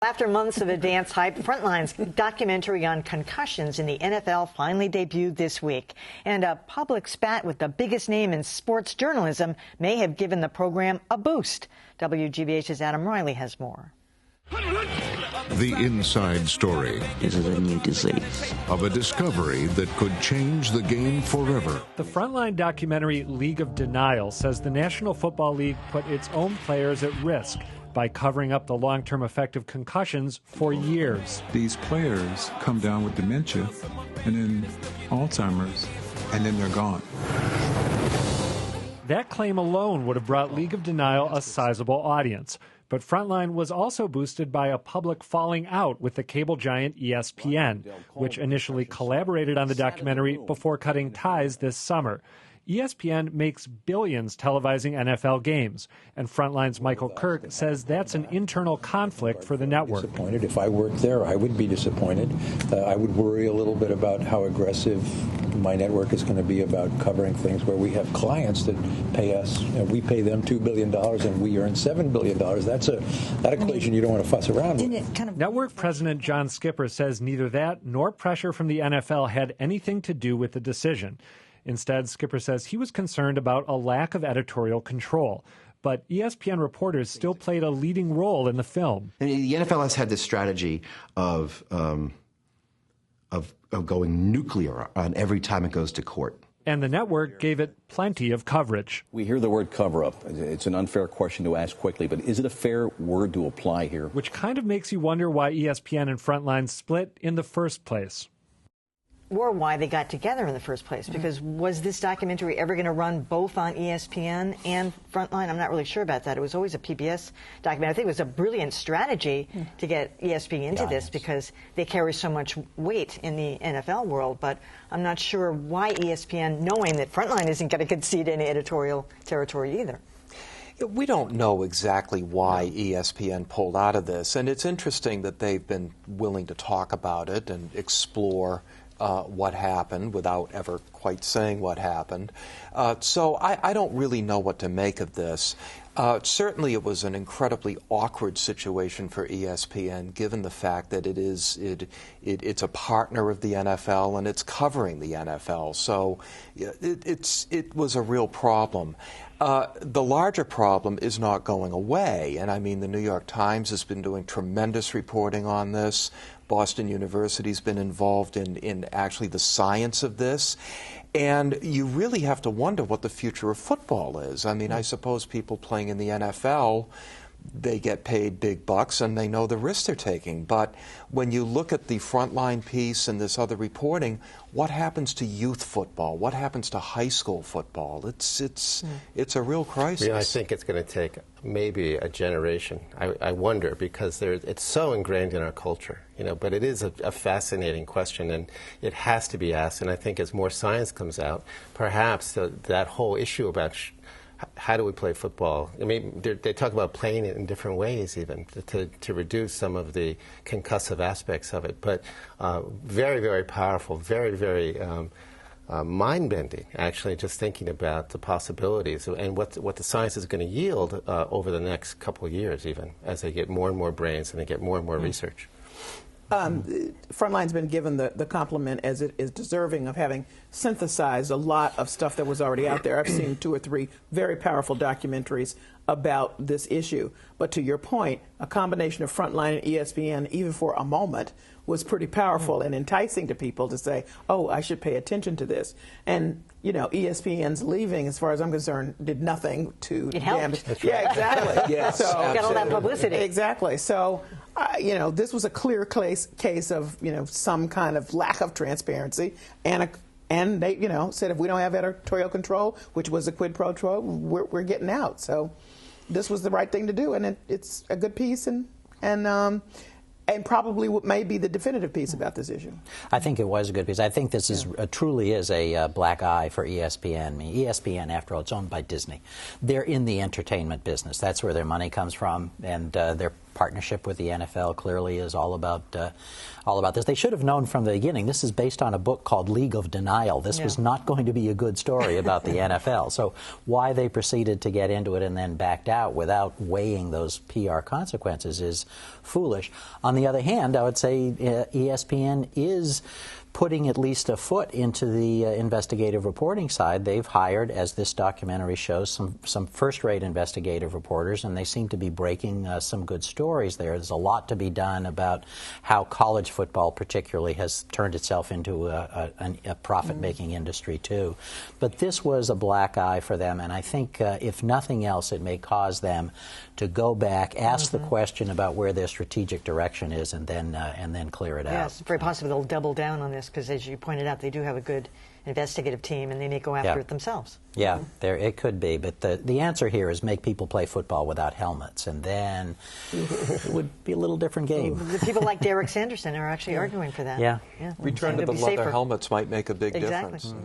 After months of advance hype, Frontline's documentary on concussions in the NFL finally debuted this week. And a public spat with the biggest name in sports journalism may have given the program a boost. WGBH's Adam Riley has more. The inside story. This is a new disease. Of a discovery that could change the game forever. The Frontline documentary League of Denial says the National Football League put its own players at risk by covering up the long-term effect of concussions for years. These players come down with dementia and then Alzheimer's, and then they're gone. That claim alone would have brought League of Denial a sizable audience. But Frontline was also boosted by a public falling out with the cable giant ESPN, which initially collaborated on the documentary before cutting ties this summer. ESPN makes billions televising NFL games, and Frontline's Michael Kirk says that's an internal conflict for the network. Disappointed. If I worked there, I would be disappointed. I would worry a little bit about how aggressive my network is going to be about covering things where we have clients that pay us. We pay them $2 billion and we earn $7 billion. That equation you don't want to fuss around with. Network president John Skipper says neither that nor pressure from the NFL had anything to do with the decision. Instead, Skipper says he was concerned about a lack of editorial control. But ESPN reporters still played a leading role in the film. I mean, the NFL has had this strategy of going nuclear on every time it goes to court. And the network gave it plenty of coverage. We hear the word cover-up. It's an unfair question to ask quickly, but is it a fair word to apply here? Which kind of makes you wonder why ESPN and Frontline split in the first place. Or why they got together in the first place, because was this documentary ever going to run both on ESPN and Frontline? I'm not really sure about that. It was always a PBS documentary. I think it was a brilliant strategy to get ESPN into this because they carry so much weight in the NFL world, but I'm not sure why ESPN, knowing that Frontline isn't going to concede any editorial territory either. We don't know exactly why ESPN pulled out of this, and it's interesting that they've been willing to talk about it and explore what happened without ever quite saying what happened. So I don't really know what to make of this. Certainly it was an incredibly awkward situation for ESPN, given the fact that it's a partner of the NFL and it's covering the NFL. So it was a real problem. The larger problem is not going away, and I mean the New York Times has been doing tremendous reporting on this. Boston University's been involved in actually the science of this. And you really have to wonder what the future of football is. I mean, I suppose people playing in the NFL, they get paid big bucks and they know the risks they're taking. But when you look at the Frontline piece and this other reporting, what happens to youth football? What happens to high school football? It's a real crisis. I think it's going to take maybe a generation. I wonder, because it's so ingrained in our culture, but it is a fascinating question, and it has to be asked. And I think as more science comes out, perhaps that whole issue about how do we play football? I mean, they talk about playing it in different ways, even to reduce some of the concussive aspects of it. But very, very powerful, very, very mind-bending, actually, just thinking about the possibilities and what the science is going to yield over the next couple of years, even as they get more and more brains and they get more and more research. Frontline's been given the compliment, as it is deserving, of having synthesized a lot of stuff that was already out there. I've seen 2 or 3 very powerful documentaries about this issue. But to your point, a combination of Frontline and ESPN, even for a moment, was pretty powerful and enticing to people to say, oh, I should pay attention to this. And, ESPN's leaving, as far as I'm concerned, did nothing to damage. That's right. Yeah, exactly. Yes, so, got all that publicity. Exactly. So, this was a clear case of, some kind of lack of transparency, and they, said if we don't have editorial control, which was a quid pro quo, we're getting out. So, this was the right thing to do, and it's a good piece, and probably what may be the definitive piece about this issue. I think it was a good piece. I think this is truly is a black eye for ESPN. I mean, ESPN, after all, it's owned by Disney. They're in the entertainment business. That's where their money comes from, and they're partnership with the NFL clearly is all about this. They should have known from the beginning. This is based on a book called League of Denial. This was not going to be a good story about the NFL. So why they proceeded to get into it and then backed out without weighing those PR consequences is foolish. On the other hand, I would say ESPN is putting at least a foot into the investigative reporting side. They've hired, as this documentary shows, some first-rate investigative reporters, and they seem to be breaking some good stories there. There's a lot to be done about how college football particularly has turned itself into a profit-making industry too. But this was a black eye for them, and I think if nothing else, it may cause them to go back, ask the question about where their strategic direction is, and then clear it out. Yes, it's very possible they'll double down on this because, as you pointed out, they do have a good investigative team, and they may go after it themselves. Yeah, it could be. But the answer here is make people play football without helmets, and then it would be a little different game. The people like Derek Sanderson are actually arguing for that. Yeah. Return to the leather helmets might make a big difference.